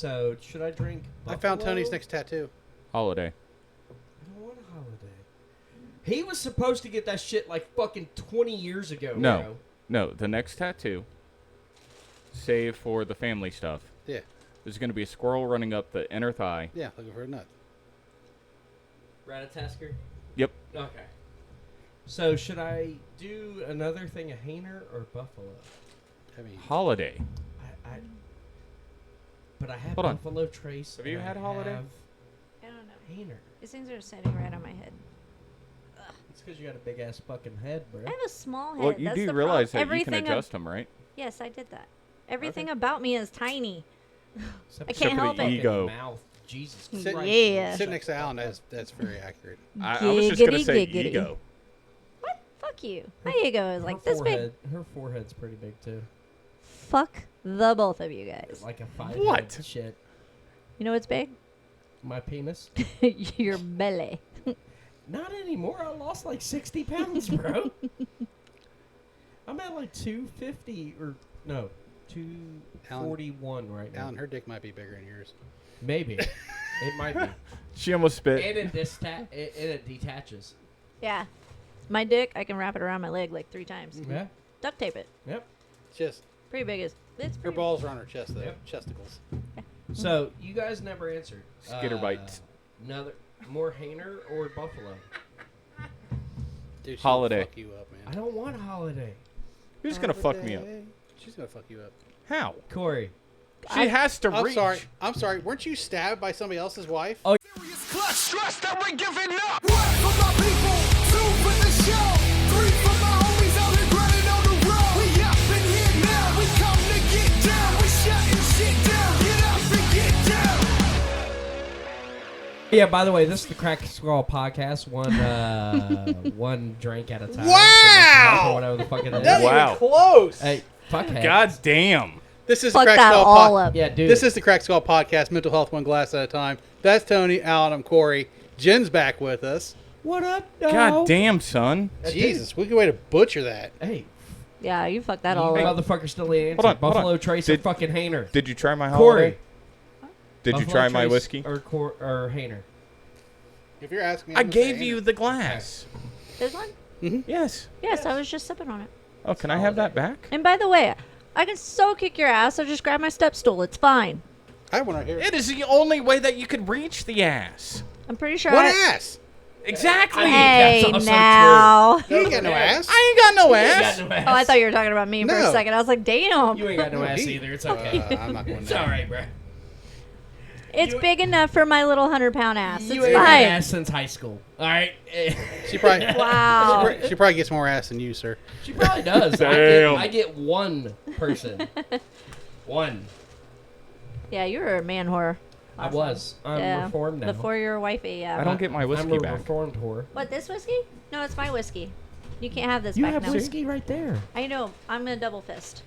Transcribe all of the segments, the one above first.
So, should I drink Buffalo? I found Tony's next tattoo. Holiday. I don't want a holiday. He was supposed to get that shit like fucking 20 years ago, No. bro. No, the next tattoo, save for the family stuff. Yeah. There's going to be a squirrel running up the inner thigh. Yeah, looking for a nut. Ratatasker? Yep. Okay. So, should I do another thing of Hainer or Buffalo? I mean, Holiday. But I have Hold on. Buffalo Trace. Have you and had I holiday? have I don't know. Hainer. These things are sitting right on my head. It's because you got a big ass fucking head, bro. I have a small head. Well, you That's do the realize problem. that you can Everything adjust them, right? Yes, I did that. Everything Okay. about me is tiny. Except I for can't the help it. fucking Ego. Mouth. Jesus Sit- Christ. Yeah. sit next to Alan. That's very accurate. I was just going to Giggity, say giggity. ego. What? Fuck you. My ego is like Her this big. forehead, her forehead's pretty big too. Fuck the both of you guys. Like a 5 What? head shit. You know what's big? My penis. Your belly. Not anymore. I lost like 60 pounds, bro. I'm at like 250 or no, 241 right now. Alan, her dick might be bigger than yours. Maybe. It might be. She almost spit. And it detaches. Yeah. My dick, I can wrap it around my leg like 3 times. Yeah. Duct tape it. Yep. Just Pretty big as it's her pretty balls are on her chest though. Yep. Chesticles. So you guys never answered. Skitter bites. Another more Hainer or Buffalo? Dude, she'll Holiday. fuck you up, I man. don't want holiday. You're just going to fuck me up. She's gonna fuck you up. How? Corey. She has to I'm reach. sorry. I'm sorry. Weren't you stabbed by somebody else's wife? Oh. Clutch stress that we're giving up. 1 for my people, 2 for the show, 3 for my homies out here grinding on the road. We up in here now, we come to get down. We shutting shit down. Get up and get down. Yeah, by the way, this is the Crack Skull podcast. One drink at a time. Wow! Or whatever the fuck it is. Not Wow. even close. Hey, fuckhead. God damn. This is fuck the Crack that Skull all up. Yeah, dude. This is the Crack Skull podcast. Mental health, one glass at a time. That's Tony, Alan, I'm Corey. Jen's back with us. What up, dog? God damn, son. Jesus, we can way to butcher that. Hey, Yeah, you fucked that you all up. motherfucker still in. Hold on, hold Buffalo on. Trace or Did- fucking Hainer? Did you try my Corey. holiday? Did you Buffalo try my Trace whiskey? or Hainer? If you're asking me, I I'm gonna gave say you the glass. This one? Yes. Yes, I was just sipping on it. Oh, can I have that back? And by the way, I can so kick your ass. So just grab my step stool. It's fine. I have one right here. It is the only way that you could reach the ass. I'm pretty sure. What ass? Exactly. Hey, That's also now. You ain't got no ass. I ain't got no You ain't ass. got no ass. Oh, I thought you were talking about me for a No. second. I was like, damn. You ain't got no ass He- either. It's okay. I'm not going It's there. all right, bro. It's you- big enough for my little 100-pound ass. You It's ain't had fine. ass since high school. All right. She probably, Wow. she probably gets more ass than you, sir. She probably does. Damn. I get one person. One. Yeah, you were a man whore. I was. I'm reformed now. Before you were wifey, yeah. I don't get my I'm whiskey a back. reformed whore. What, this whiskey? No, it's my whiskey. You can't have this You back have now. whiskey right there. I know. I'm going to double fist.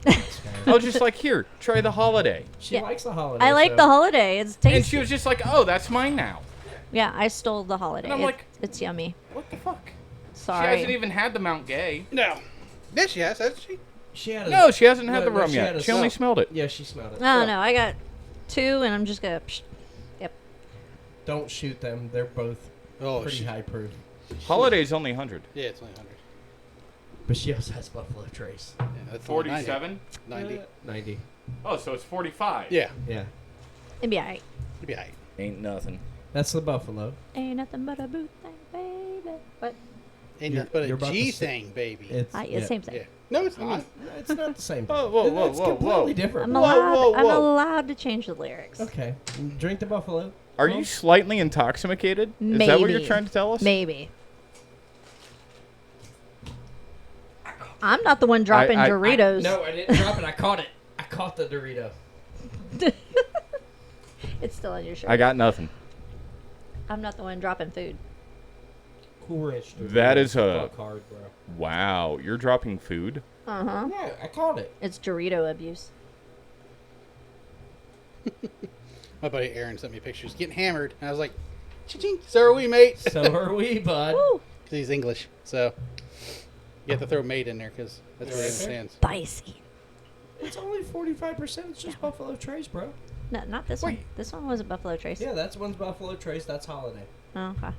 I was just like, here, try the holiday. She Yeah. likes the holiday. I like so- the holiday. It's tasty. And she was just like, oh, that's mine now. Yeah, I stole the holiday. And I'm like- it's yummy. What the fuck? Sorry. She hasn't even had the Mount Gay. No. Yes, she has, hasn't she? She had a, No, she hasn't had No, the no, rum she had yet. a She only smell. smelled it. Yeah, she smelled it. No, no, I got 2, and I'm just gonna. Yep. Don't shoot them. They're both Oh, pretty she, high proof. Holiday's only 100. yeah, it's only 100. But she also has Buffalo Trace. Yeah, that's only 47? 90. 90. Oh, so it's 45. Yeah, Yeah. It'd be alright. it'd be alright. Ain't nothing. That's the Buffalo. Ain't nothing but a boot thing, baby. What? Ain't You're- nothing but you're a about to G say- thing, baby. It's Yeah, same thing. Yeah. No, it's not. It's not the same thing. Whoa, whoa, whoa, It's whoa, completely whoa. different. I'm Whoa, allowed. whoa, I'm whoa. allowed to change the lyrics. Okay. Drink the Buffalo. Are Well, you slightly intoxicated? Is that what you're Maybe. trying to tell us? Maybe. I'm not the one dropping I- Doritos. No, I didn't drop it. I caught it. I caught the Dorito. It's still on your shirt. I got nothing. I'm not the one dropping food. Cool Ranch Dorito. That is a- Fuck hard, bro. Wow, you're dropping food? Uh huh. Yeah, I caught it. It's Dorito abuse. My buddy Aaron sent me pictures getting hammered, and I was like, "Ching, so are we, mate?" So are we, bud. Woo! Because he's English, so you have to throw "mate" in there because that's what he Yeah. understands. Spicy. It's only 45%. It's just Buffalo Trace, bro. No, not this one. This one was a Buffalo Trace. Yeah, that's one's Buffalo Trace. That's Holiday. Oh, okay.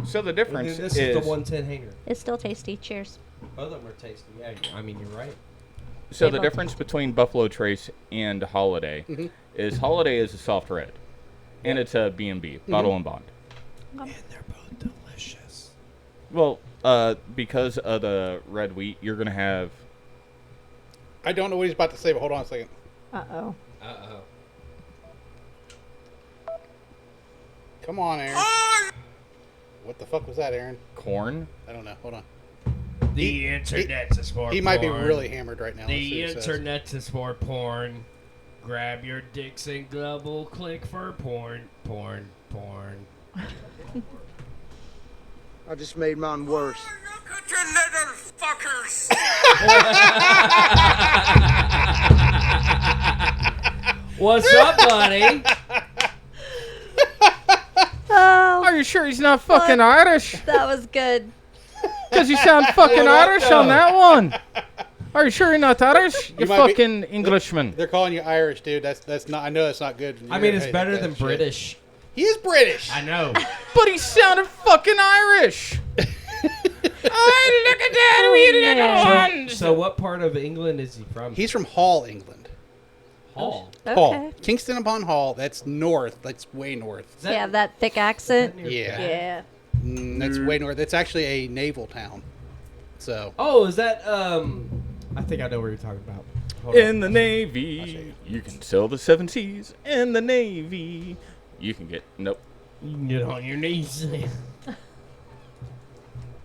So the And difference then this is the 110 hanger. It's still tasty. Cheers. Both of them are tasty. Yeah, I mean, you're right. So They the both- difference between Buffalo Trace and Holiday is Holiday is a soft red, and it's a B&B, bottle and bond. And they're both delicious. Well, because of the red wheat, you're gonna have. I don't know what he's about to say, but hold on a second. Uh-oh. Uh-oh. Come on, Aaron. What the fuck was that, Aaron? Corn. I don't know. Hold on. The internet is for He might be really hammered right now. The Let's see what it says. internet is for porn. Grab your dicks and double click for porn. Porn. Porn. I just made mine worse. Look at you little fuckers! What's up, buddy? Oh, Are you sure he's not fucking Irish? that was good. Because you sound fucking Irish on that one. Are you sure you're not Irish? You might be- fucking Englishman. They're calling you Irish, dude. That's not. I know that's not good. I mean, it's Hey, better that than shit. British. He is British. I know. But he sounded fucking Irish. Oh, look at that, we little ones. So what part of England is he from? He's from Hull, England. Hall. Okay. Hull, Kingston upon Hull. That's north. That's way north. Is that- Yeah, that thick accent. near Yeah. Bath? Yeah. That's way north. It's actually a naval town. So Oh, is that I think I know what you're talking about. Hold In on. the Navy, you can sail the 7 seas. In the Navy, you can get. Nope. You can get on your knees. I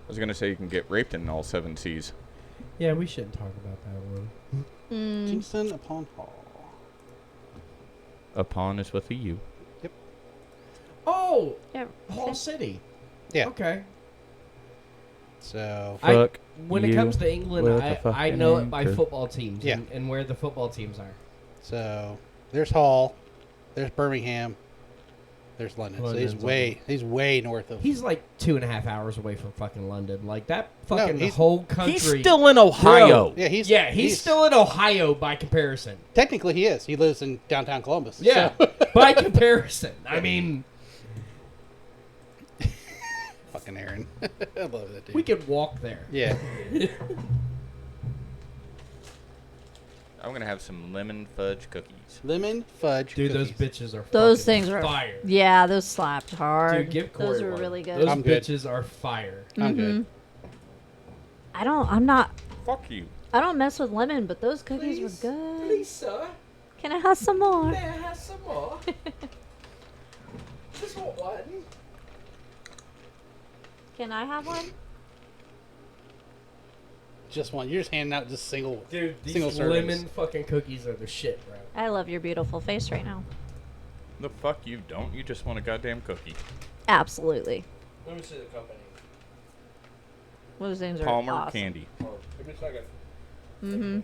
was going to say you can get raped in all 7 seas. Yeah, we shouldn't talk about that one. Kingston upon Hull. Upon is with a U. Oh, Yeah. Hall City. Yeah. Okay. So Fuck When it you comes to England, with a I fucking know it by anchor. football teams Yeah. and where the football teams are. there's Hull, there's Birmingham, there's London. So London's he's way north of. He's like 2.5 hours away from fucking London. Like that fucking he's- whole country. He's still in Ohio. Yeah, he's still in Ohio by comparison. Technically, he is. He lives in downtown Columbus. Yeah, so- by comparison. I mean, fucking Aaron. I love that dude. we could walk there. Yeah. I'm going to have some lemon fudge cookies. Lemon fudge. Dude, those cookies. bitches are Those fucking things were fire. Yeah, those slapped hard. Dude, give Corey those were one. really good. Those I'm good. bitches are fire. I'm good. I'm not. Fuck you. I don't mess with lemon, but those cookies Please, were good. Please, sir. Can I have some more? May I have some more? Just want one. Can I have one? Just one. You're just handing out just single. Dude, these Single servings. lemon fucking cookies are the shit, bro. I love your beautiful face right now. The fuck you don't. You just want a goddamn cookie. Absolutely. Let me see the company. Those things are Palmer awesome. candy. Oh, give me a second. Mm-hmm.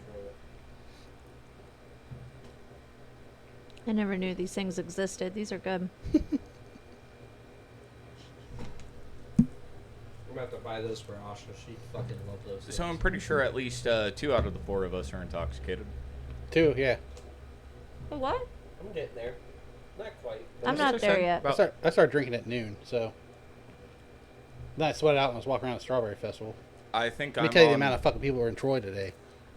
I never knew these things existed. These are good. I'm about to buy those for Asha. She fucking loves those things. So I'm pretty sure at least 2 out of the 4 of us are intoxicated. 2, yeah. What? I'm getting there. Not quite. but I'm it's- not there yet. I started drinking at noon, so. Then I sweated out when I was walking around the Strawberry Festival. I think Let me I'm tell you the on- amount of fucking people were in Troy today.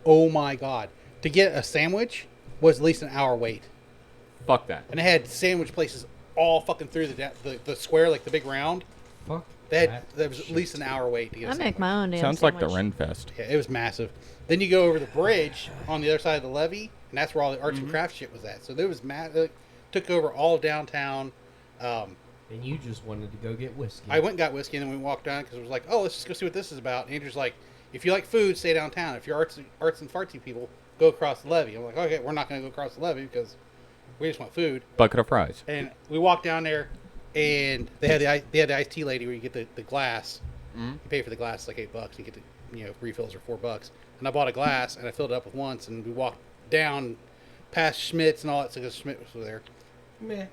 Oh my god. To get a sandwich was at least an hour wait. Fuck that. And they had sandwich places all fucking through the square, like the big round. Fuck. There was at least an hour wait to get a I sandwich. make my own damn Sounds like the sandwich. Renfest. Yeah, it was massive. Then you go over the bridge on the other side of the levee, and that's where all the arts and crafts shit was at. So there was took over all of downtown. And you just wanted to go get whiskey. I went and got whiskey, and then we walked down because it was like, oh, let's just go see what this is about. And Andrew's like, if you like food, stay downtown. If you're arts and fartsy people, go across the levee. I'm like, okay, we're not going to go across the levee because we just want food. Bucket of fries. And we walked down there, and they had the iced tea lady where you get the glass. You pay for the glass, it's like $8. You get the refills are $4. And I bought a glass, and I filled it up with once, and we walked down past Schmidt's and all that. So Schmidt was there. Meh.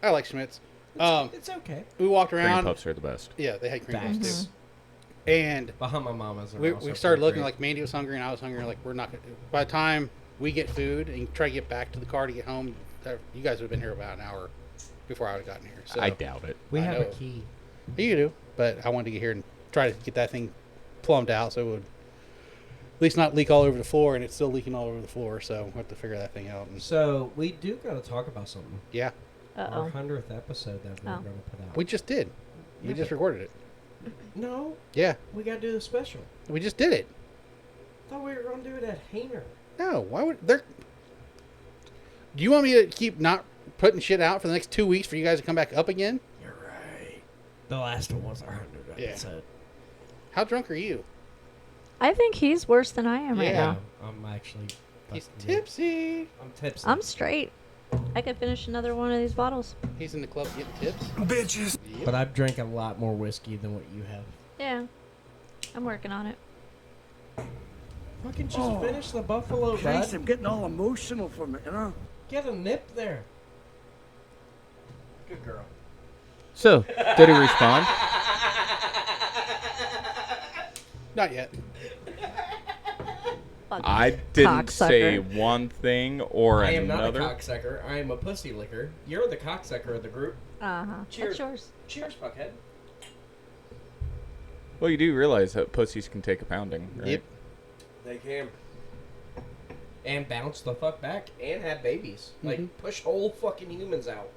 I like Schmidt's. It's okay. We walked Cream around. puffs are the best. Yeah, they had cream Facts. puffs too. And Bahama Mamas are we also started pretty looking great. like Mandy was hungry and I was hungry. Like we're not gonna. By the time we get food and try to get back to the car to get home, you guys would have been here about an hour before I would have gotten here. So I doubt it. We I have know. a key. You do, but I wanted to get here and try to get that thing plumbed out so it would at least not leak all over the floor, and it's still leaking all over the floor. So we have to figure that thing out. And So we do got to talk about something. yeah, Uh-oh. Our 100th episode that we're Oh. going to put out. we just did. We Yeah, just but- recorded it. No, Yeah, we got to do the special. we just did it. Thought we were going to do it at Hainer. No, why would there? Do you want me to keep not putting shit out for the next 2 weeks for you guys to come back up again? You're right. The last one was our 100th Yeah. episode. How drunk are you? I think he's worse than I am right Yeah. now. I'm actually. He's fucking- tipsy. I'm tipsy. I'm straight. I could finish another one of these bottles. He's in the club getting tips. Bitches. Yep. But I've drank a lot more whiskey than what you have. Yeah. I'm working on it. Fucking just finish the buffalo, bud. I'm getting all emotional from it, you know? Get a nip there. Good girl. So, did he respond? Not yet. Fucking I didn't say cocksucker. one thing or I am not a another. cocksucker. I am a pussy licker. You're the cocksucker of the group. Uh-huh. Cheers. That's yours. Cheers, fuckhead. Well, you do realize that pussies can take a pounding, right? Yep. They can. And bounce the fuck back and have babies. Mm-hmm. Like, push whole fucking humans out.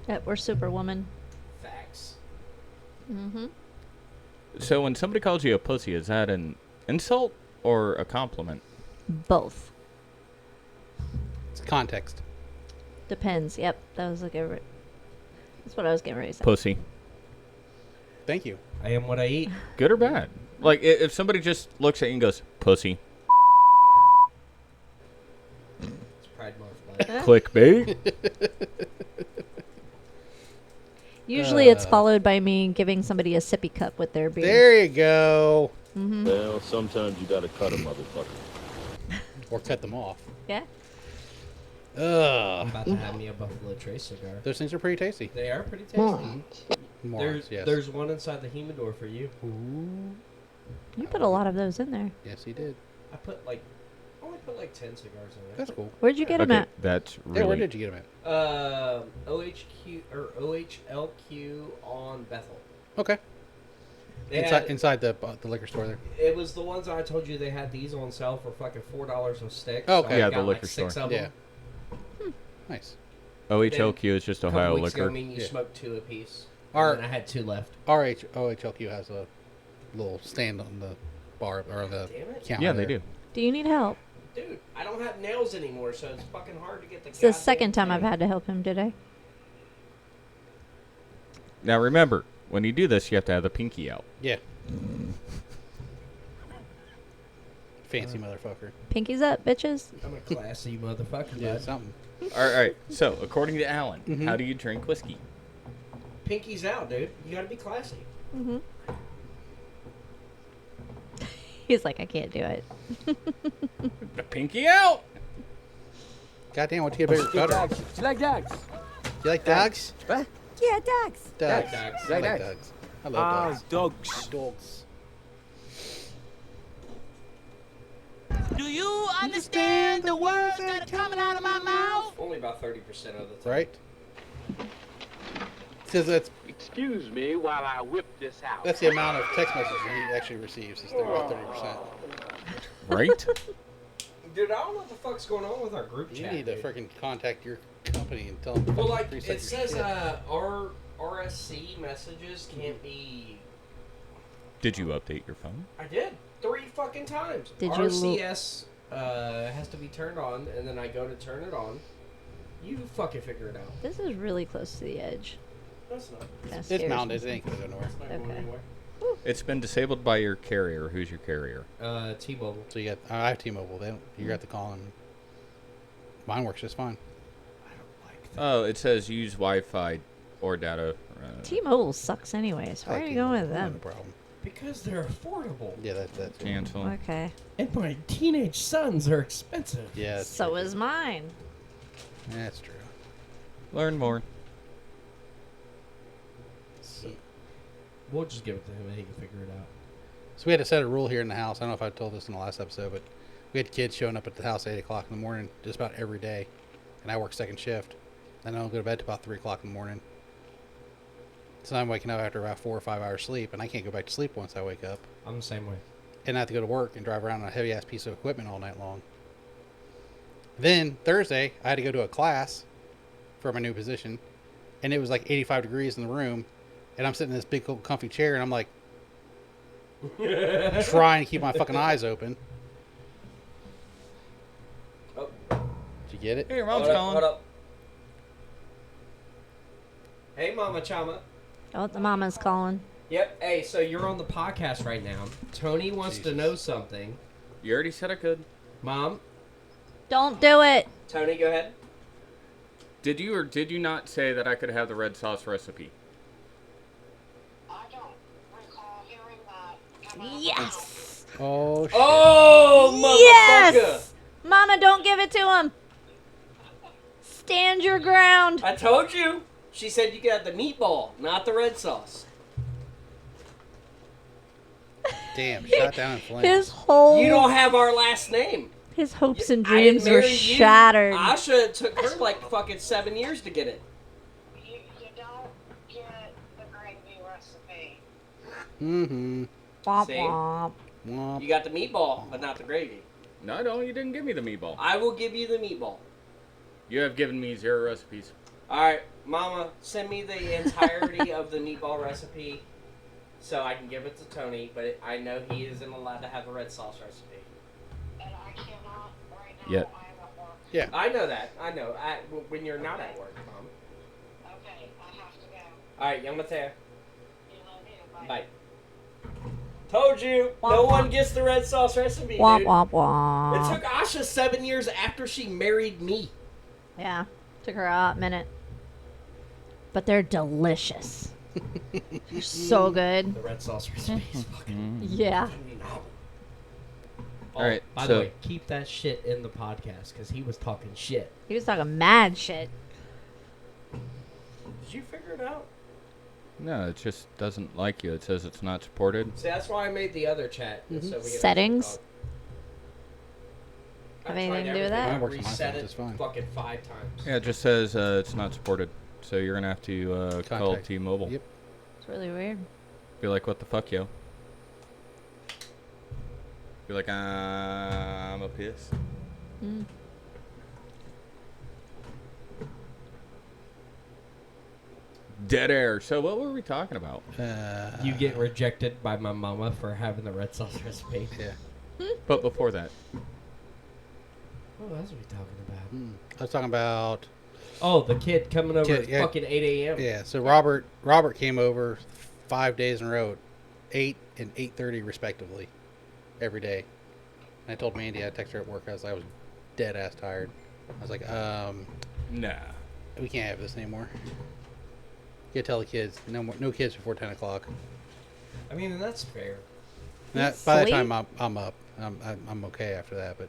Yep, we're superwoman. Facts. Mm-hmm. So when somebody calls you a pussy, is that an insult or a compliment? Both. It's context. Depends. Yep, that was like a. That's what I was getting ready to say. Pussy. Thank you. I am what I eat. Good or bad? Like, if somebody just looks at you and goes, pussy, It's Pride Month, bud. clickbait. Usually it's followed by me giving somebody a sippy cup with their beer. There you go. Well, sometimes you gotta cut a motherfucker. Or cut them off. Yeah? I'm Ugh. about to have me a Buffalo Trace cigar. Those things are pretty tasty. They are pretty tasty. Morons, yes. There's one inside the humidor for you. You put a lot of those in there. Yes, he did. I only put like 10 cigars in there. That's cool. Where'd you get them Okay, at? that's Yeah, where really... did you get them at? OHQ or OHLQ on Bethel. Okay. They Inside, had- inside the liquor store there. It was the ones I told you they had these on sale for fucking $4 a stick. Oh, okay. So I Yeah, got the like liquor 6 store. of Yeah. them. Nice. OHLQ is just A couple Ohio weeks ago, liquor. I mean, you Yeah. smoked 2 apiece. Our- And then I had 2 left. OHLQ has a little stand on the bar or the Damn it. counter. Yeah, they there. do. Do you need help? Dude, I don't have nails anymore, so it's fucking hard to get the It's the goddamn second time thing. I've had to help him today. Now remember, when you do this, you have to have the pinky out. Yeah. Fancy motherfucker. Pinkies up, bitches. I'm a classy motherfucker, Yeah, bud. something. All right. So, according to Alan, Mhm. how do you drink whiskey? Pinky's out, dude. You gotta be classy. Mm-hmm. He's like, I can't do it. The pinky out. Goddamn, why don't you get a bigger gutter? You like dogs? You like dogs? What? Yeah, dogs. Dogs. Dogs. I Like like dogs. dogs. I love dogs. dogs. Dogs. Do you understand the words that are coming out of my mouth? Only about 30% of the time. Right? Because Excuse me while I whip this out. that's the amount of text messages he actually receives. Is about 30%. Right? Dude, I don't know what the fuck's going on with our group You chat. need to dude. freaking contact your company and tell them to Well, fucking like, reset it your says shit. our RSC messages can't be... Did you update your phone? I did. 3 fucking times. Did you RCS has to be turned on, and then I go to turn it on. You fucking figure it out. This is really close to the edge. That's not. Kinda It's scares mounted. me. It ain't gonna go nowhere. It's not going Okay. anywhere. It's been disabled by your carrier. Who's your carrier? T-Mobile. So you got. I have T-Mobile. They don't. You got to call and mine works just fine. I don't like that. Oh, it says use Wi-Fi or data. T-Mobile sucks anyways. Why I are like you going T-Mobile. with No them? problem. Because they're affordable. Yeah, that's it. Cancel. Okay. And my teenage sons are expensive. Yeah. That's So true. is mine. That's true. Learn more. We'll just give it to him and he can figure it out. So we had to set a rule here in the house. I don't know if I told this in the last episode, but We had kids showing up at the house at 8 o'clock in the morning just about every day. And I work second shift. And I don't go to bed till about 3 o'clock in the morning. So I'm waking up after about 4 or 5 hours sleep. And I can't go back to sleep once I wake up. I'm the same way. And I have to go to work and drive around on a heavy-ass piece of equipment all night long. Then Thursday, I had to go to a class for my new position. And it was like 85 degrees in the room. And I'm sitting in this big, cool, comfy chair. And I'm like, trying to keep my fucking eyes open. Oh. Did you get it? Hey, your mom's Hold up, calling. hold up. Hey, Mama Chama. Oh, the mama's calling. Yep. Hey, so you're on the podcast right now. Tony wants to Jesus. know something. You already said I could. Mom, Don't do it. Tony, go ahead. Did you or did you not say that I could have the red sauce recipe? I don't recall hearing that. Come on. Yes. Oh, shit. Oh, motherfucker! Yes. Mama, don't give it to him. Stand your ground. I told you. She said you got the meatball, not the red sauce. Damn, shot down in flames. His whole You don't have our last name. his hopes and I didn't dreams were marry you. shattered. Asha, it took her like fucking 7 years to get it. You don't get the gravy recipe. Mm-hmm. Womp See? womp. Womp. You got the meatball, but not the gravy. No, no, you didn't give me the meatball. I will give you the meatball. You have given me 0 recipes. Alright, Mama, send me the entirety of the meatball recipe so I can give it to Tony, but I know he isn't allowed to have a red sauce recipe. And I cannot right now. Yet. I am at work. Yeah. I know that. I know. When you're not at work, Mom. Okay, I have to go. Alright, Yamatea. You love you. Bye. Told you, Womp no one womp. gets the red sauce recipe, Womp dude. womp It womp. took Asha 7 years after she married me. Yeah, took her a hot minute. But they're delicious. They're so good. The red sauce recipe is fucking Yeah. phenomenal. All right, By so- the way, keep that shit in the podcast because he was talking shit. He was talking mad shit. Did you figure it out? No, it just doesn't like you. It says it's not supported. See, that's why I made the other chat. So we can Settings? actually talk. Have I've anything tried to do with everything. that? Mine works on my Reset phone it just fine. fucking 5 times. Yeah, it just says it's not supported. So you're gonna have to call Contact. T-Mobile. Yep. It's really weird. Be like, what the fuck, yo? Be like, I'm a piss. Mm. Dead air. So what were we talking about? You get rejected by my mama for having the red sauce recipe. Yeah. But before that, What else are we talking about? I was talking about... Oh, the kid coming over Kid, at yeah. fucking 8 a.m. Yeah, so Robert came over 5 days in a row, 8 and 8:30 respectively, every day. And I told Mandy, I texted her at work, I was dead ass tired. I was like, nah. we can't have this anymore. You gotta tell the kids, no kids before 10 o'clock. I mean, and that's fair. And that, by the Sleep? time I'm up, I'm okay after that. But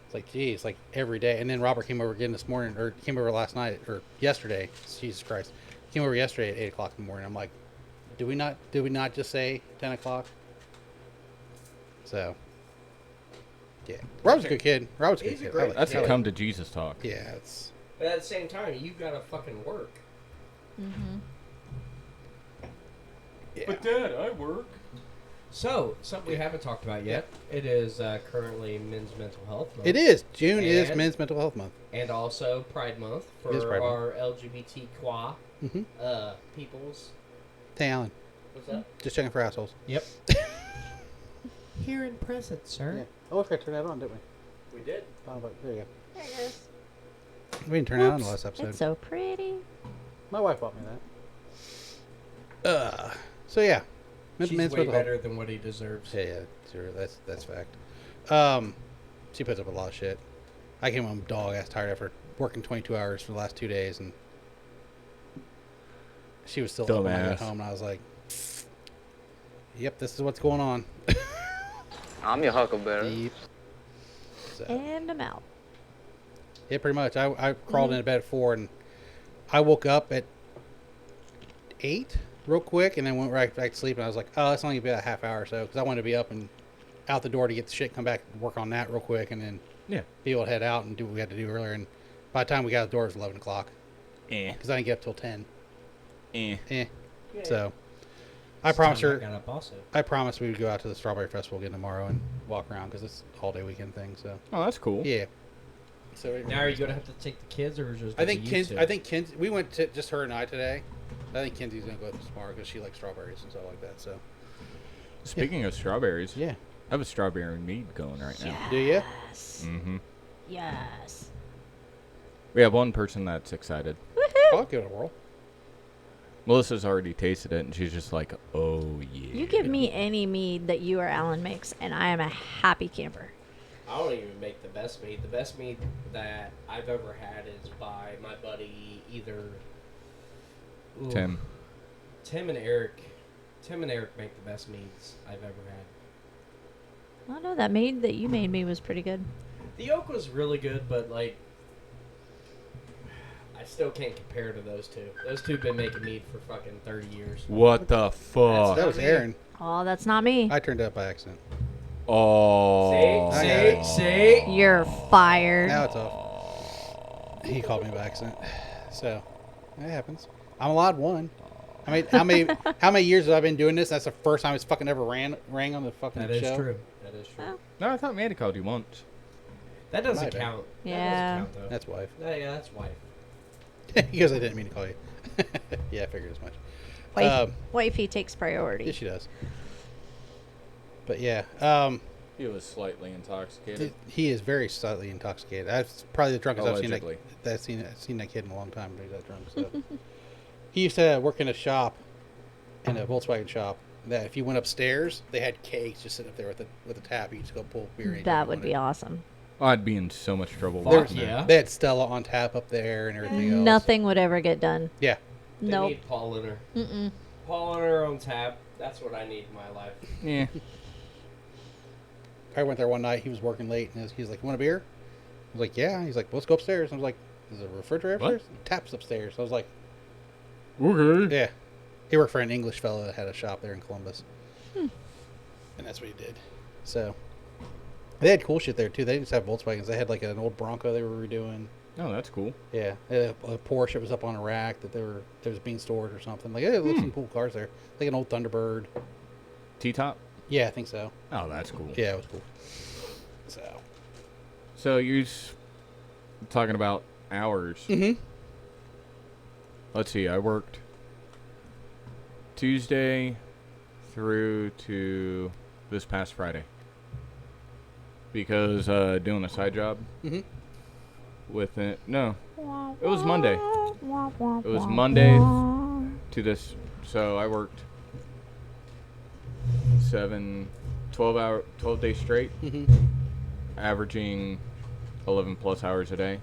it's like, geez, like every day. And then Robert came over again this morning, or came over last night, or yesterday. Jesus Christ, came over yesterday at 8 o'clock in the morning. I'm like, did we not just say 10 o'clock? So, yeah, Robert's a good kid. Robert's a good He's a kid. great That's Yeah. a come to Jesus talk. Yeah, it's But at the same time, you gotta fucking work. Mm-hmm. yeah. Dad, I work. So, something we haven't talked about yet. It is currently Men's Mental Health Month. It is. June is And- Men's Mental Health Month. And also Pride Month It is for Pride Month. our LGBTQI Mm-hmm. peoples. Hey, Alan, What's that? just checking for assholes. Yep. Here in present, sir. Yeah. Oh, look, I turned that on, didn't we? We did. Oh, but there you go. There it is. We didn't turn it on in the last episode. It's so pretty. My wife bought me that. So yeah, She's men's way mental health. better than what he deserves. Yeah, sure. That's fact. She puts up with a lot of shit. I came home dog ass tired after working 22 hours for the last 2 days, and she was still up when I got Dumbass. home. And I was like, "Yep, this is what's going on." I'm your huckleberry. Yep. So, And I'm out. yeah, pretty much. I crawled into bed at 4, and I woke up at 8 real quick, and then went right back to sleep. And I was like, "Oh, it's only been a half hour or so," because I wanted to be up and out the door to get the shit, come back and work on that real quick, and then be able to head out and do what we had to do earlier. And by the time we got out the door, it was 11 o'clock. Because I didn't get up till 10. Yeah. So I promised her. Got up also. I promised we would go out to the Strawberry Festival again tomorrow and walk around because it's a all-day weekend thing. So. Oh, that's cool. Yeah. So Now are you gonna have to take the kids or just? I think Kinsey. We went to just her and I today. I think Kinsey's gonna go up tomorrow because she likes strawberries and stuff like that. So. Speaking of strawberries, yeah, I have a strawberry mead going right now. Do you? Mm-hmm. Yes. We have one person that's excited. I'll give it a whirl. Melissa's already tasted it, and she's just like, "Oh yeah." You give me any mead that you or Alan makes, and I am a happy camper. I don't even make the best mead. The best mead that I've ever had is by my buddy Tim. Tim and Eric. Tim and Eric make the best meads I've ever had. I don't know, that mead that you made me was pretty good. The oak was really good, but like, I still can't compare to those two. Those two have been making mead for fucking 30 years. What the fuck? That was Aaron. Oh, that's not me. I turned it up by accident. Oh. See? You're fired. Now it's off. He called me by accident. So, it happens. I'm allowed one. I mean, how many years have I been doing this? That's the first time it's fucking ever rang on the fucking show. That is true. Oh. No, I thought Mandy called you once. That doesn't Might have. count. Yeah. That doesn't count, though. That's wife. Yeah, that's wife. He goes, I didn't mean to call you. Yeah, I figured as much. Wifey takes priority. Yeah, she does. But yeah, He was slightly intoxicated. he is very slightly intoxicated. That's probably the drunkest Allegedly. I've seen that kid in a long time. But he's that drunk. So he used to work in a shop, in a Volkswagen shop. That if you went upstairs, they had kegs just sitting up there with a tap. You just go pull beer. In That would be awesome. I'd be in so much trouble. Fuck watching yeah. that. They had Stella on tap up there and everything else. Nothing would ever get done. Yeah. They Nope. need Paul Leonard. Mm-mm. Paul Leonard on tap. That's what I need in my life. Yeah. I went there one night. He was working late, and he's like, "You want a beer?" I was like, "Yeah." He's like, well, "Let's go upstairs." I was like, "Is there a refrigerator What? upstairs?" Taps upstairs. I was like, Okay. "Yeah." He worked for an English fellow that had a shop there in Columbus, and that's what he did. So they had cool shit there too. They didn't just have Volkswagens. They had like an old Bronco they were redoing. Oh, that's cool. Yeah, they had a Porsche that was up on a rack that there was being stored or something. Like, yeah, it looks some cool cars there. Like an old Thunderbird. T-top? Yeah, I think so. Oh, that's cool. Yeah, it was cool. So you're talking about hours. Mm-hmm. Let's see. I worked Tuesday through to this past Friday because doing a side job with it. No, it was Monday. It was Monday to this. So I worked 12 days straight, averaging 11 plus hours a day.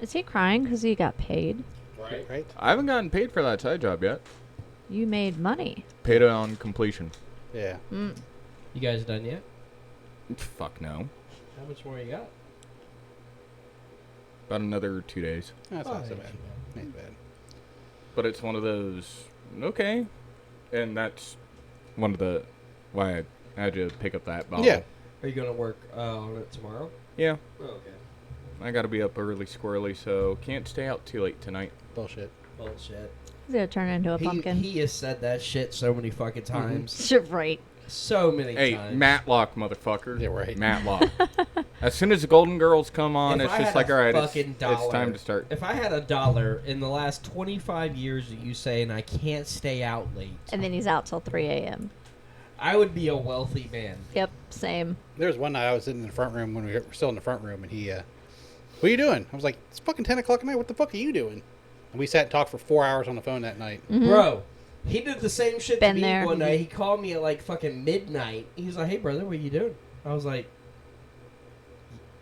Is he crying because he got paid? Right. I haven't gotten paid for that side job yet. You made money. Paid on completion. Yeah. Mm. You guys done yet? Fuck no. How much more you got? About another 2 days. That's not so ain't bad. too Ain't bad. But it's one of those, okay. And that's one of the, why I had to pick up that bottle. Yeah. Are you gonna work on it tomorrow? Yeah. Oh, okay. I gotta be up early squirrely, so can't stay out too late tonight. Bullshit. Bullshit. He's gonna turn into a pumpkin. He has said that shit so many fucking times. Right. So many Hey, times. Matlock, motherfucker. Yeah, right. Matlock. As soon as the Golden Girls come on, If it's I just had like, a all right, fucking it's time to start. If I had $1 in the last 25 years that you saying I can't stay out late, And then he's out till 3 a.m. I would be a wealthy man. Yep, same. There was one night I was in the front room when we were still in the front room, and he, what are you doing? I was like, it's fucking 10 o'clock at night. What the fuck are you doing? And we sat and talked for 4 hours on the phone that night. Mm-hmm. Bro, he did the same shit Been to me there. one night. He called me at like fucking midnight. He was like, hey, brother, what are you doing? I was like,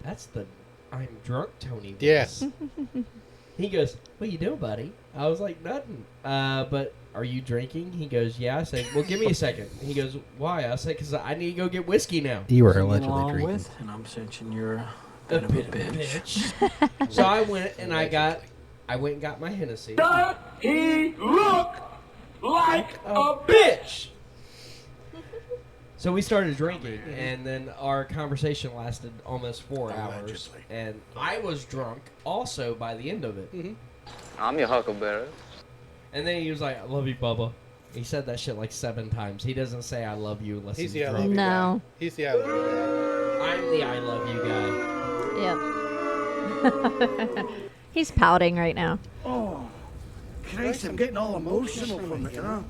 that's the I'm drunk Tony voice. Yes. He goes, what you doing, buddy? I was like, nothing. But are you drinking? He goes, yeah. I said, well, give me a second. He goes, why? I said, because I need to go get whiskey now. You were allegedly Along drinking. with, and I'm sensing you're a bit of a bitch. So I went and I went and got my Hennessy. Does he look like A bitch. So we started drinking, and then our conversation lasted almost 4 hours. And I was drunk also by the end of it. I'm your huckleberry. And then he was like, I love you, Bubba. He said that shit like 7 times. He doesn't say I love you unless he's the I drunk. love you No. guy. He's the I love you guy. I'm the I love you guy. Yep. He's pouting right now. Oh, Christ, I'm getting all emotional from it, huh?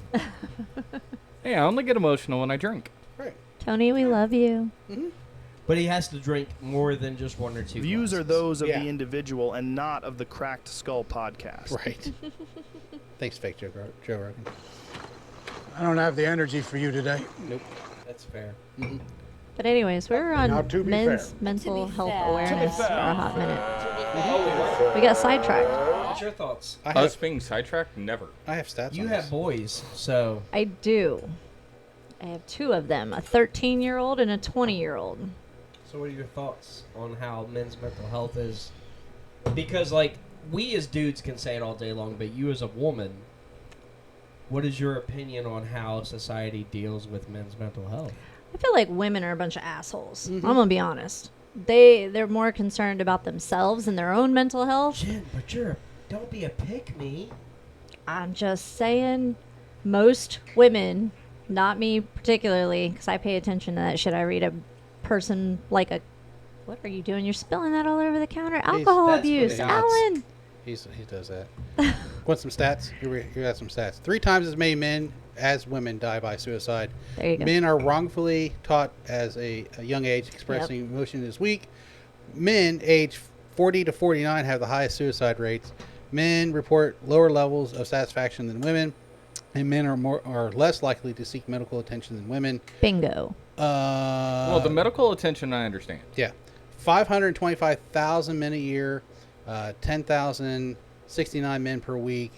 Hey, I only get emotional when I drink. Right. Tony, we love you. But he has to drink more than just 1 or 2 Views glasses. are those of Yeah. the individual and not of the Cracked Skull podcast. Right. Thanks, fake Joe Rogan. I don't have the energy for you today. Nope. That's fair. But anyways, we were Now, on to be men's fair. mental health awareness for a hot minute. Oh, We got sidetracked. what's your thoughts? Us being sidetracked? Never. I have stats. You on have this. boys, so I do. I have 2 of them, a 13-year-old and a 20-year-old. So what are your thoughts on how men's mental health is? Because, like, we as dudes can say it all day long, but you as a woman, what is your opinion on how society deals with men's mental health? I feel like women are a bunch of assholes. I'm gonna be honest. They're more concerned about themselves and their own mental health. Jen, but don't be a pick-me. I'm just saying, most women, not me particularly, because I pay attention to that shit. I read a person like a... What are you doing? You're spilling that all over the counter. Alcohol that's abuse. what it is. Alan! He does that. Want some stats? Here got some stats. 3 times as many men as women die by suicide. There you go. Men are wrongfully taught as a young age expressing emotion is weak. Men age 40 to 49 have the highest suicide rates. Men report lower levels of satisfaction than women, and men are less likely to seek medical attention than women. Bingo. Well, the medical attention I understand. Yeah, 525,000 men a year, 10,069 men per week,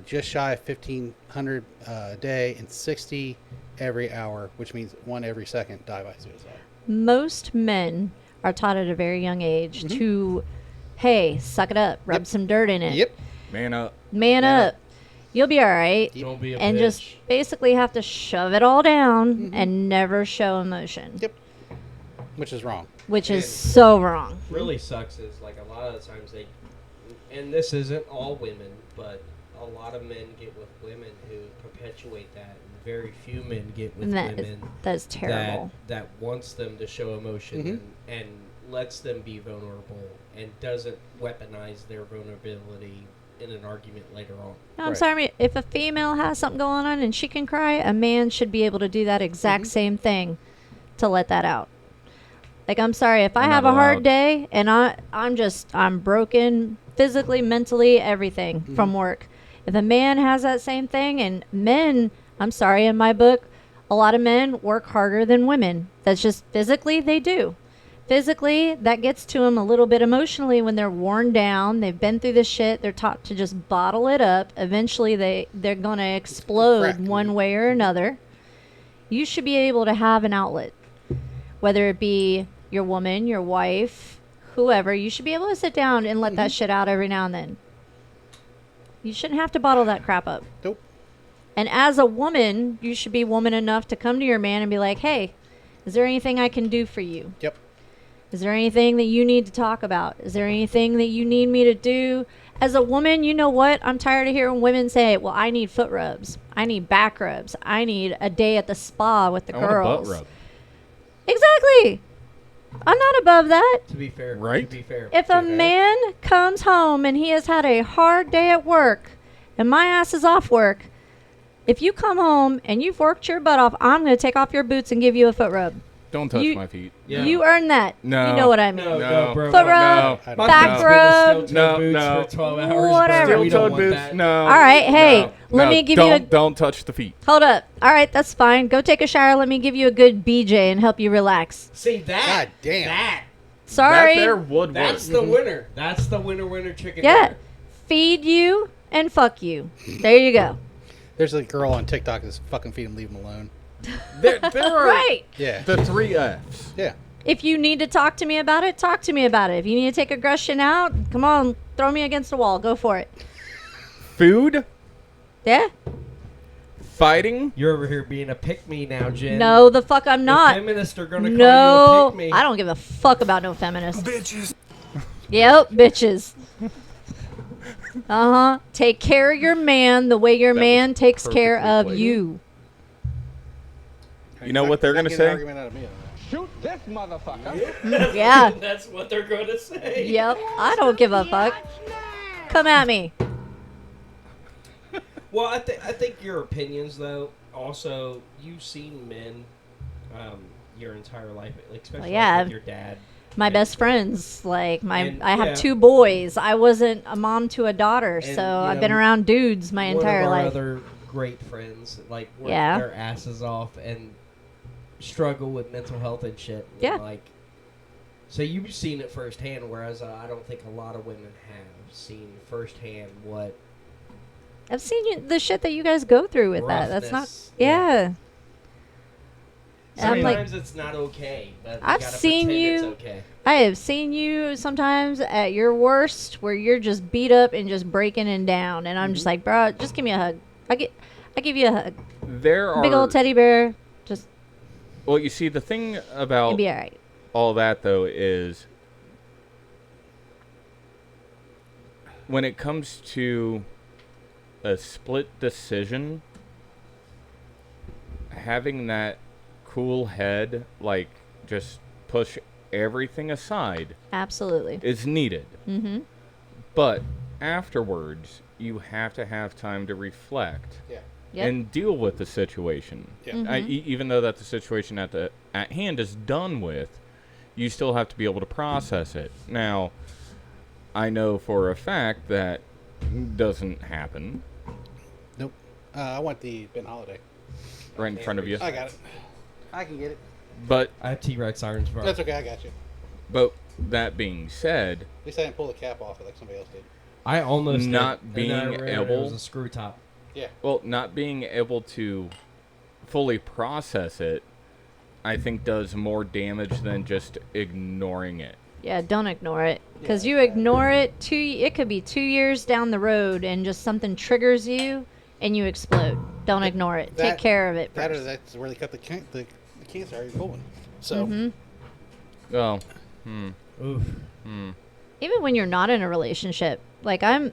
just shy of 1,500 a day, and 60 every hour, which means 1 every second die by suicide. Most men are taught at a very young age to, hey, suck it up, rub some dirt in it. Yep. Man up. Man up. You'll be all right. Don't be a And bitch. just basically have to shove it all down and never show emotion. Yep. Which is wrong. Which is so wrong. Really sucks is, like, a lot of the times they... And this isn't all women, but a lot of men get with women who perpetuate that. And very few men get with And women that's terrible. that wants them to show emotion and lets them be vulnerable and doesn't weaponize their vulnerability in an argument later on. No, I'm sorry. If a female has something going on and she can cry, a man should be able to do that exact same thing to let that out. Like, I'm sorry. If I I'm have not a hard allowed. day and I'm broken physically, mentally, everything from work. If a man has that same thing, and men, I'm sorry, in my book, a lot of men work harder than women. That's just physically they do. Physically, that gets to them a little bit emotionally when they're worn down. They've been through this shit. They're taught to just bottle it up. Eventually, they're going to explode Crack. one way or another. You should be able to have an outlet, whether it be your woman, your wife, whoever. You should be able to sit down and let that shit out every now and then. You shouldn't have to bottle that crap up. Nope. And as a woman, you should be woman enough to come to your man and be like, hey, is there anything I can do for you? Yep. Is there anything that you need to talk about? Is there anything that you need me to do? As a woman, you know what? I'm tired of hearing women say, well, I need foot rubs. I need back rubs. I need a day at the spa with the I girls. want a butt rub. Exactly. I'm not above that. To be fair. Right? To be fair. If a man comes home and he has had a hard day at work and my ass is off work, if you come home and you've worked your butt off, I'm going to take off your boots and give you a foot rub. Don't touch You- my feet. Yeah. You earn that. No. You know what I mean. No, bro. Foot rub, No. My back dude's rub. been in steel-toed No, boots no. for 12 hours. Whatever. Bro. We don't Steel-toed want boots. that. No. All right, hey, No. let No, me give you a... Don't touch the feet. Hold up. All right, that's fine. Go take a shower. Let me give you a good BJ and help you relax. See, that. God damn. That. Sorry. That there would work. That's the winner. That's the winner chicken Yeah. dinner. Feed you and fuck you. There you go. There's a girl on TikTok that's fucking feed him, leave him alone. There are Right. Yeah. the 3 F's. Yeah. If you need to talk to me about it, talk to me about it. If you need to take aggression out, come on, throw me against the wall. Go for it. Food, Yeah? fighting. You're over here being a pick-me now, Jen. No, the fuck I'm not. The feminists are gonna call you No, a pick-me. I don't give a fuck about no feminists. Bitches. Yep, bitches. Take care of your man the way your That man was takes care perfectly of played. you. You know what they're gonna say? Argument out of me on that. Shoot this motherfucker. Yeah. That's what they're gonna say. Yep. I don't give a fuck. Come at me. Well, I think your opinions, though, also, you've seen men your entire life, like, especially yeah. with your dad. My best friends, like And, I have yeah. 2 boys. I wasn't a mom to a daughter, And, so you I've know, been around dudes my entire One of our life. other great friends, like, work Yeah. their asses off and struggle with mental health and shit. And, Yeah. like, so you've seen it firsthand, whereas I don't think a lot of women have seen firsthand what I've seen the shit that you guys go through with that. That's not. roughness- Yeah. And I'm like, Sometimes it's not okay, but you I've gotta seen pretend you- It's okay. I have seen you sometimes at your worst, where you're just beat up and just breaking and down, and I'm just like, bro, just give me a hug. I give you a hug. There are Big old teddy bear. Just Well, you see, the thing about it'll be all right. all that though is when it comes to a split decision, having that cool head, like just push everything aside, Absolutely. is needed. Mm-hmm. But afterwards, you have to have time to reflect Yeah. Yep. and deal with the situation. Yeah. Mhm. Even though that the situation at hand is done with, you still have to be able to process it. Now, I know for a fact that doesn't happen Nope. I want the Ben Holiday. right in front of you. I got it. I can get it. But I have T-Rex irons for That's okay. I got you. that being said, At least I didn't pull the cap off it like somebody else did. I almost Not did, being and then I realized able- it was a screw top. Yeah. well, not being able to fully process it, I think does more damage than just ignoring it. Yeah, don't ignore it. Because you ignore it, it could be 2 years down the road and just something triggers you and you explode. Don't ignore it. Take That- care of it That or first. that's where they cut the cancer out of your colon. So Mhm. Well, Oof. Even when you're not in a relationship. Like I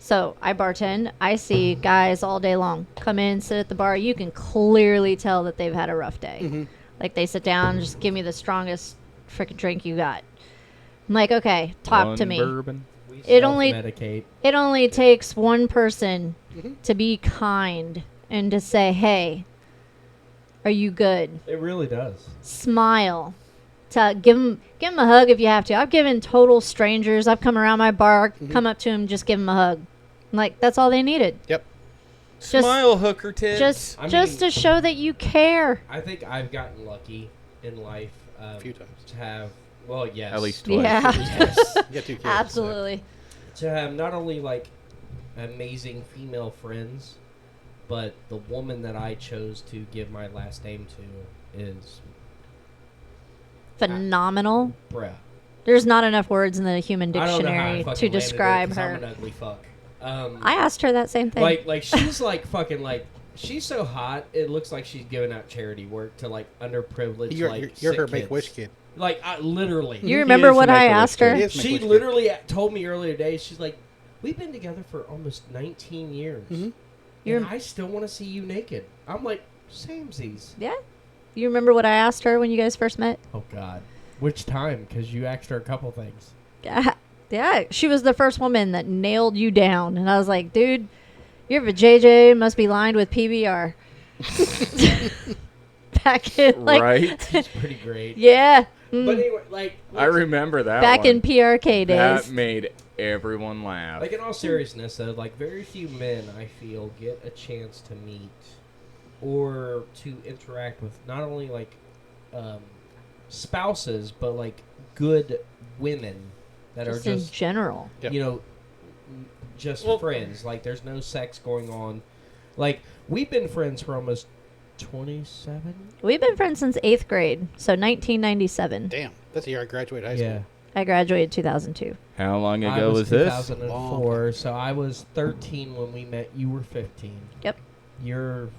bartend. I see guys all day long come in, sit at the bar. You can clearly tell that they've had a rough day. Mm-hmm. Like they sit down, just give me the strongest freaking drink you got. I'm like, okay, talk to one me. bourbon. We It only- self-medicate. It only takes one person to be kind and to say, "Hey, are you good?" It really does. Smile. To give them a hug if you have to. I've given total strangers. I've come around my bar, come up to them, just give them a hug. Like that's all they needed. Yep. Just- Smile, hooker tits. Just I just mean- to show that you care. I think I've gotten lucky in life A few times. to have, well, yes. At least twice. Yeah. Yes. You got 2 kids. so- Absolutely. To have not only, like, amazing female friends, but the woman that I chose to give my last name to is, Phenomenal. bruh. There's not enough words in the human I don't know how I dictionary fucking to landed it, describe 'cause her. I'm an ugly fuck. I asked her that same thing. Like she's like fucking like she's so hot. It looks like she's giving out charity work to like underprivileged You're like her sick Make Wish kids. kid. Like literally, you remember is what the I Make-A-Wish asked her? kid. He is she Make-A-Wish kid. literally told me earlier today. She's like, we've been together for almost 19 years, Mhm. You're- and I still want to see you naked. I'm like, samesies. Yeah. You remember what I asked her when you guys first met? Oh God, which time? Because you asked her a couple things. Yeah, she was the first woman that nailed you down, and I was like, dude, your vajayjay must be lined with PBR. Back in like, Right? It's pretty great. yeah, But anyway, like I remember that back one. in PRK That days. made everyone laugh. Like in all seriousness, though, like very few men I feel get a chance to meet or to interact with not only like spouses, but like good women that Just are in just general. Yep. you know just friends. Like there's no sex going on. Like we've been friends for almost 27. We've been friends since 8th grade, so 1997. Damn, that's the year I graduated high school. Yeah. I graduated 2002. How long I ago was this? 2004, so I was 13 when we met. You were 15. Yep. You're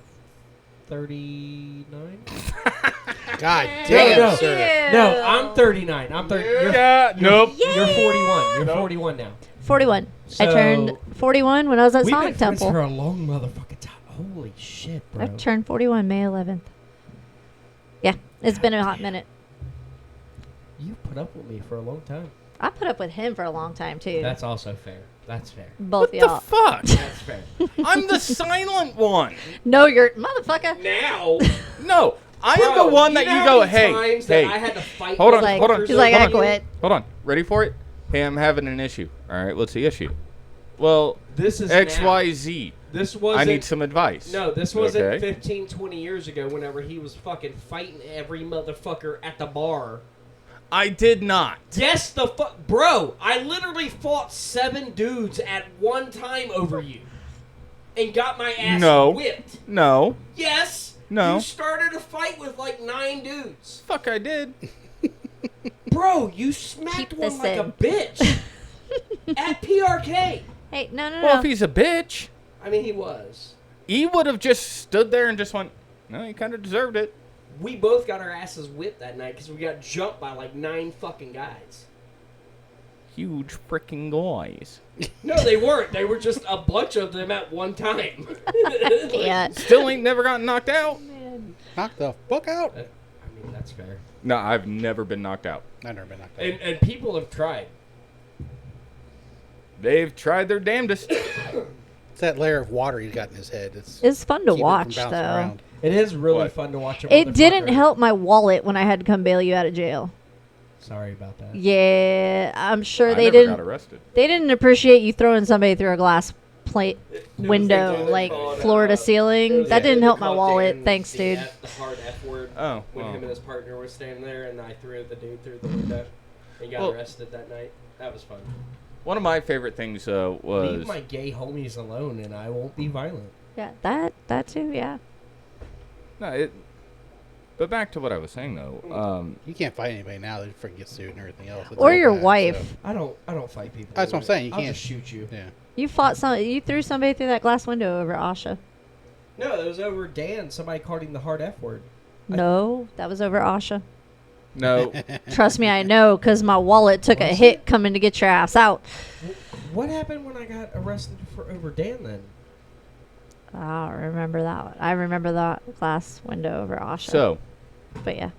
39. God No, damn, no. sir. No, I'm 39. I'm 30. Nope. You're 41. You're Nope. 41 now. 41. I So- turned 41 when I was at We've been Sonic friends Temple. for a long motherfucking time. Holy shit, bro. I turned 41 May 11th. Yeah, it's been a hot minute. You put up with me for a long time. I put up with him for a long time too. That's also fair. That's fair. Both What y'all. the fuck? That's fair. I'm the silent one. No, you're motherfucker. Now, No, I am bro, the one that know you how go, many hey, times that hey, I had to fight hold with on, hold on. fuckers He's like, over I you? quit. hold on. Ready for it? Hey, I'm having an issue. All right, what's the issue? Well, This is X, now. Y, Z. This was. I need some advice. No, this wasn't Okay. 15, 20 years ago. Whenever he was fucking fighting every motherfucker at the bar. I did not. Yes, the fuck, bro. I literally fought 7 dudes at one time over you, and got my ass No. whipped. No. Yes. No. You started a fight with like 9 dudes. Fuck, I did. Bro, you smacked Keep one this like a in. bitch at PRK. Hey, no. Well, if he's a bitch, I mean, he was. he would have just stood there and just went, no, he kind of deserved it. We both got our asses whipped that night because we got jumped by like 9 fucking guys. Huge freaking guys. No, they weren't. They were just a bunch of them at one time. Yeah. Still ain't never gotten knocked out. Knock the fuck out. I mean, that's fair. No, I've never been knocked out. I've never been knocked out. And people have tried. They've tried their damnedest. It's that layer of water he's got in his head. It's fun to keeping it from watch, bouncing though. around. It is really What? fun to watch. A It didn't motherfucker- help my wallet when I had to come bail you out of jail. Sorry about that. Yeah, I'm sure I they never didn't. got arrested. They didn't appreciate you throwing somebody through a glass plate window, like floor to ceiling. That didn't help my wallet. Thanks, dude. The hard F word. Oh, When well. him and his partner were standing there, and I threw the dude through the window, and got Well- arrested that night. That was fun. One of my favorite things was Leave my gay homies alone, and I won't be violent. Yeah, that too. Yeah. no. But back to what I was saying though. You can't fight anybody now. They freaking get sued and everything else. It's Or all your bad, wife. I don't fight people. That's what I'm saying, you I'll can't- just shoot you. So, yeah. You fought some. You threw somebody through that glass window over Asha. No, it was over Dan. Somebody called him the hard F word. No, that was over Asha. No. Trust me, I know, because my wallet took a Was hit it? coming to get your ass out. What happened when I got arrested for over Dan then? I don't remember that one. I remember that glass window over Asha. So But yeah.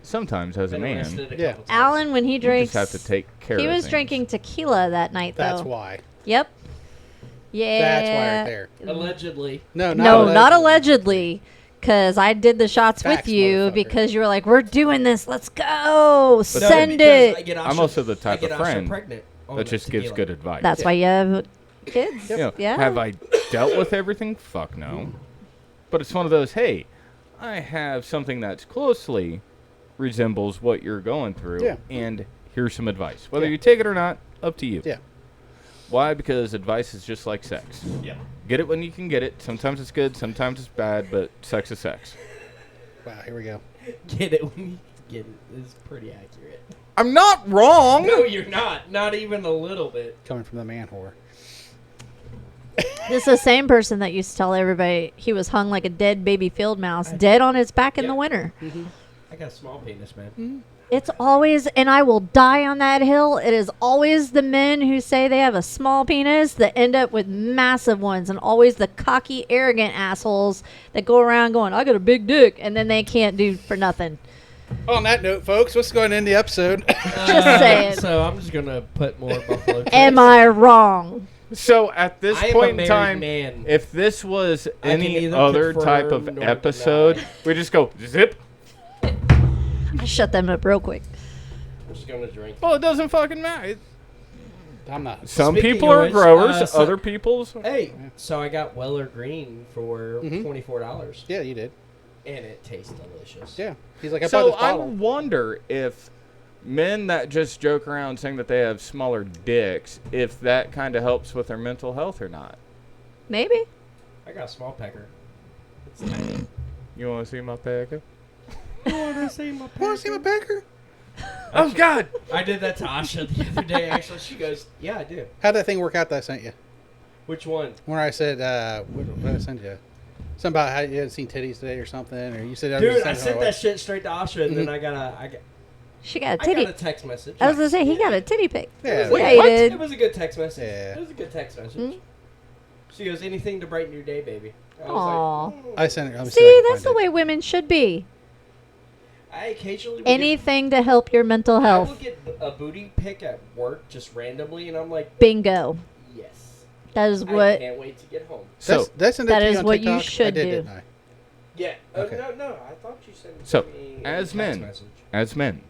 sometimes as a Been man, arrested a Yeah. couple times. Alan, when he you drinks. just have to take care He of was things. drinking tequila that night, though. That's why. Yep. Yeah. That's why right there. Allegedly. No, Not allegedly. Because I did the shots Facts, with you motherfucker. because you were like, we're doing this. Let's go. No, Send because I it. get I'm Asha- also the I type get of Asha friend pregnant on that the just gives tequila. good advice. That's why you have kids. You know, Yeah. Have I dealt with everything? Fuck no. But it's one of those, hey, I have something that's closely resembles what you're going through, Yeah. and here's some advice. Whether Yeah. you take it or not, up to you. Yeah. Why? Because advice is just like sex. Yeah. Get it when you can get it. Sometimes it's good, sometimes it's bad, but sex is sex. Wow, here we go. Get it when you get it is pretty accurate. I'm not wrong! No, you're not. Not even a little bit. Coming from the man whore. This is the same person that used to tell everybody he was hung like a dead baby field mouse, dead on his back in the Yeah. winter. I got a small penis, man. Mm-hmm. It's always, and I will die on that hill. It is always the men who say they have a small penis that end up with massive ones, and always the cocky, arrogant assholes that go around going, I got a big dick, and then they can't do for nothing. On that note, folks, what's going to end the episode? Just saying. So I'm just gonna put more buffalo. Am Trace. I wrong? So at this I am a point in married time, man. if this was I can any neither other type of confirm nor episode, deny. we just go zip. I shut them up real quick. I'm just gonna drink. Well, it doesn't fucking matter. I'm not. Some Speaking people of are which, growers, so- other people's. Hey, so I got Weller Green for Mhm. $24, Yeah, you did. and it tastes delicious. Yeah. He's like, I bought So this I bottle. wonder if men that just joke around saying that they have smaller dicks, if that kind of helps with their mental health or not. Maybe. I got a small pecker. It's tiny. You want to see my pecker? Want to see my Want to see my pecker? Oh God! I did that to Asha the other day. Actually, she goes, "Yeah, I do." How'd that thing work out that I sent you? Which one? When I said, what did I send you? Something about how you hadn't seen titties today or something, or you said Dude, I sent that shit straight to Asha, and then I got She got a I titty. got a text message. I was gonna say he got a titty pic. Yeah, Wait, yeah, what? he did. It was a good text message. Yeah. It was a good text message. Mhm. She goes, anything to brighten your day, baby. I was Aw. like, I sent it. Let me See, if I can that's the find way women should be. I occasionally will Anything to help your mental get, I will health. get a booty pic at work just randomly, and I'm like, Bingo. yes. That is I what. can't wait to get home. it. So That's in That to is on what you TikTok? I should did, do. Didn't I? Yeah. Okay. No. I thought you sent it So, to me as in a text men, message.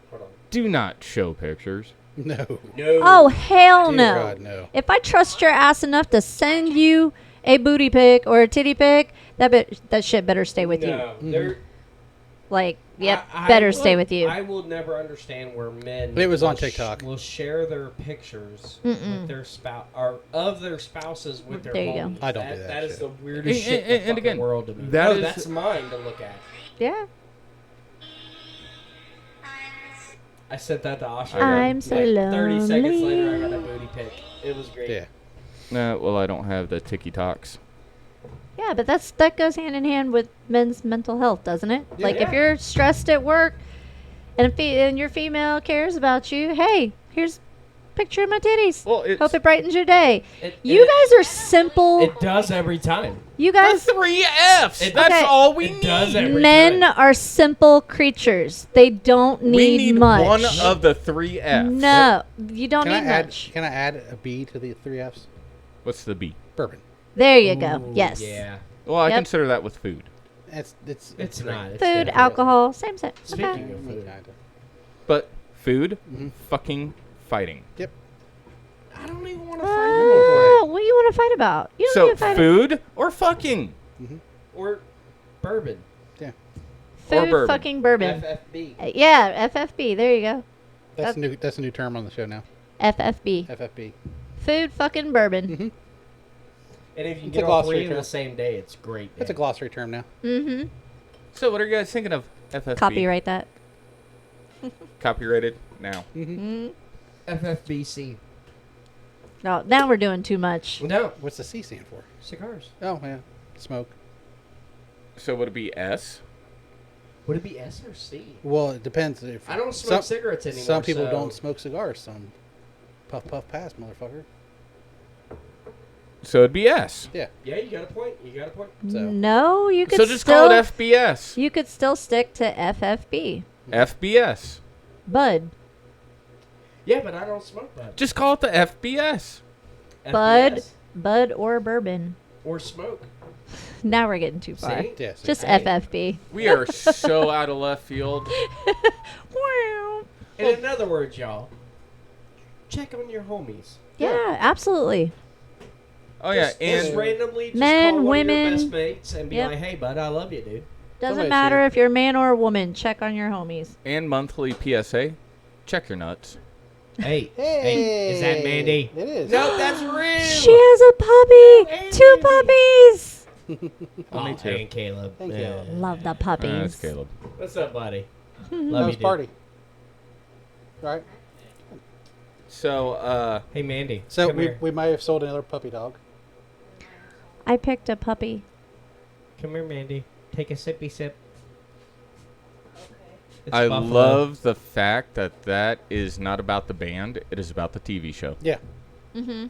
Hold on. do not show pictures. No. No. Oh hell Dear no! God, no. If I trust your ass enough to send you a booty pic or a titty pic, that shit better stay with you. No. They're, Like, yep, I better will- stay with you. I will never understand where men. It was on will TikTok. will share their pictures Mm-mm. with their spouse or of their spouses with their There you go. homies. I don't do that That is shit. the weirdest And- shit in the and fucking again, world to me. that No, is- that's mine to look at. Yeah. I sent that to Asha. I'm so 30 seconds later, I got a lonely. booty pic. It was great. Yeah. Well, I don't have the TikToks. Yeah, but that goes hand in hand with men's mental health, doesn't it? Yeah. Like if you're stressed at work, and your female cares about you, hey, here's a picture of my titties. Well, it's Hope it brightens your day. It- You it- guys are simple. It does every time. You the guys, 3 Fs. It- That's Okay. all we It need. does every men time. are simple creatures. They don't need, we need much. one of the 3 Fs. No, you don't Can need I add? much. Can I add a B to the 3 Fs? What's the B? Bourbon. There you go. Ooh, Yes. Yeah. Well, I Yep. consider that with food. It's It's great. not. It's Food, different. alcohol, same. Speaking Okay. of food, Kinda. But food, Mhm. fucking fighting. Yep. I don't even want to Uh, fight what do you want to fight about? You don't So need to fight food or fucking? or bourbon. Food, bourbon. fucking bourbon. FFB. Yeah, FFB. There you go. That's new. That's a new term on the show now. FFB. FFB. Food, fucking bourbon. Mm-hmm. And if you It's get a all glossary three in term. the same day, it's great. That's a man. glossary term now. Mm-hmm. So what are you guys thinking of FFB? Copyright that. Copyrighted now. Mm. FFBC. No, now we're doing too much. No, What's the C stand for? cigars. Oh yeah, smoke. So would it be S? Would it be S or C? Well, it depends. If I don't smoke cigarettes anymore. Some people so- don't smoke cigars. Some puff puff pass, motherfucker. So it'd be S. Yeah. Yeah, you got a point. You got a point. So No, you could So just still. call it FBS. You could still stick to FFB. FBS. Bud. Yeah, but I don't smoke that. Just call it the FBS. Bud. FBS. Bud or bourbon. Or smoke. Now we're getting too far. See? yeah. So Just Hey. FFB. We are so out of left field. Wow. In other words, y'all, check on your homies. Yeah, absolutely. Oh yeah, Just and randomly just Men, call one of your women. best mates and be Yep. like, "Hey, bud, I love you, dude." Doesn't Somebody's matter here. if you're a man or a woman. Check on your homies. and monthly PSA. Check your nuts. Hey, hey, is that Mandy? It is. Nope, that's real. She has a puppy. Two puppies. Oh, Me too. and Caleb. Thank Yeah. you. Love the That's puppies. Caleb. What's up, buddy? Love That you, was dude. party. Right. So Hey, Mandy. So come here. we might have sold another puppy dog. I picked a puppy. Come here, Mandy. Take a sippy sip. It's I Buffalo. love the fact that that is not about the band. It is about the TV show. Yeah. Mm-hmm.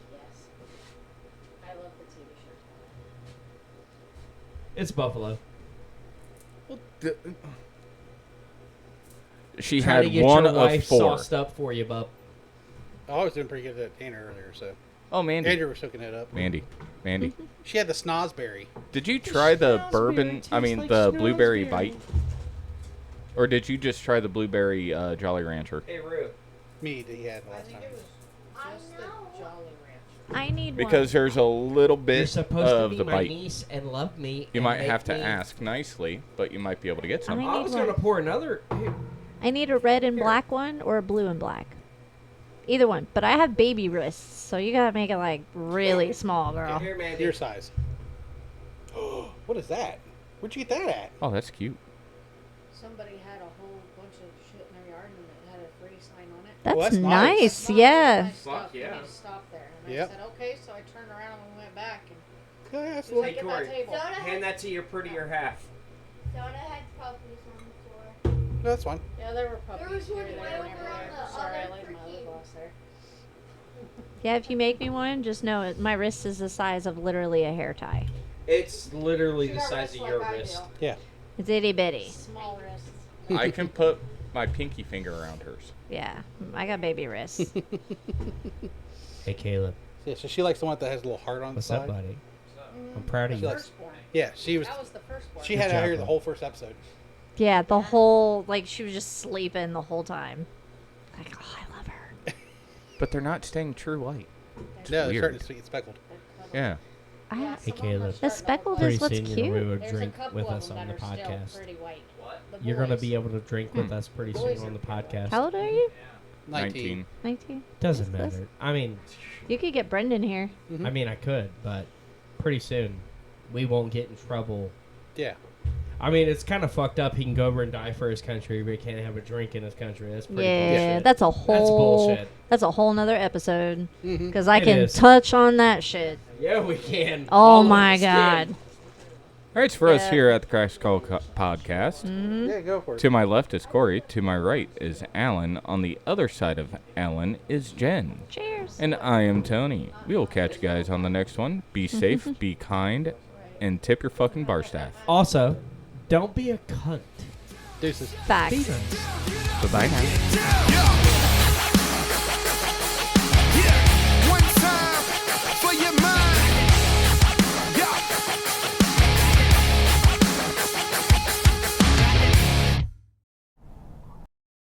It's Buffalo. She Trying to had get one your of wife 4. sauced up for you, bub. I was doing pretty good at Tanner earlier, so Oh, Mandy. Andrew was hooking it up. Mandy. Mandy. She had the snozberry. Did you try the Schnozberry bourbon? tastes I mean, like the blueberry schnozberry. bite? Or did you just try the blueberry Jolly Rancher? Hey, Rue. Me that he had last time. I need Because there's a little You're bit supposed to of be the my bite. niece and love me. You and might make have to me- ask nicely, but you might be able to get some. I I need was one. gonna pour another. Here. I need a red and Here. black one or a blue and black. Either one. But I have baby wrists, so you gotta make it like really small, girl. Here, Mandy. Your size. What is that? Where'd you get that at? Oh, that's cute. Somebody had a whole bunch of shit in their yard and it had a free sign on it. That's, that's nice. nice. Yeah. My stuff, yeah. You need to stop there. And Yep. I said, okay, so I turned around and we went back and Yeah, absolutely. Hey, Corey, hand that to your prettier half. Soda had puppies on the floor. No, that's fine. Yeah, there were puppies There was here one there way and over on everywhere. the Sorry, I other laid my freaking- other glass there. Yeah, if you make me one, just know it. My wrist is the size of literally a hair tie. It's literally She the got size of wrists your like I wrist. do. Yeah. It's itty bitty. Small wrists. I can put my pinky finger around hers. Yeah, I got baby wrists. Hey, Caleb. Yeah, so she likes the one that has a little heart on What's the up, side. buddy? I'm proud of She you. likes- Firstborn. Yeah, she was. That was the firstborn. She had Good out job, here the bud. whole first episode. Yeah, the whole, like, she was just sleeping the whole time. Like, oh, I love her. But they're not staying true white. No, they're weird. starting to get speckled. Yeah. Yeah, Hey, some of them are Caleb. The starting to speckled look Pretty is what's soon, you know, we cute. would There's a drink couple with of us them on the that are still podcast. pretty white. The You're going to boys. be able to drink with us pretty Boys soon on the are pretty podcast. How old are you? 19. 19. Doesn't That's- matter. I mean, You could get Brendan here. Mhm. I mean, I could, but pretty soon we won't get in trouble. Yeah. I mean, it's kind of fucked up. He can go over and die for his country, but he can't have a drink in his country. That's pretty Yeah, bullshit. that's a whole. That's bullshit. That's a whole nother episode. Mhm. Because I It can is. touch on that shit. Yeah, we can. Oh All of my us god. can. All right, it's for us Yeah. here at the Crash Skull Podcast. Yeah, go for it. To my left is Corey. To my right is Alan. On the other side of Alan is Jen. Cheers. And I am Tony. We will catch you guys on the next one. Be safe, be kind, and tip your fucking bar staff. Also, don't be a cunt. Deuces. Facts. Be nice. Bye-bye now. Yeah.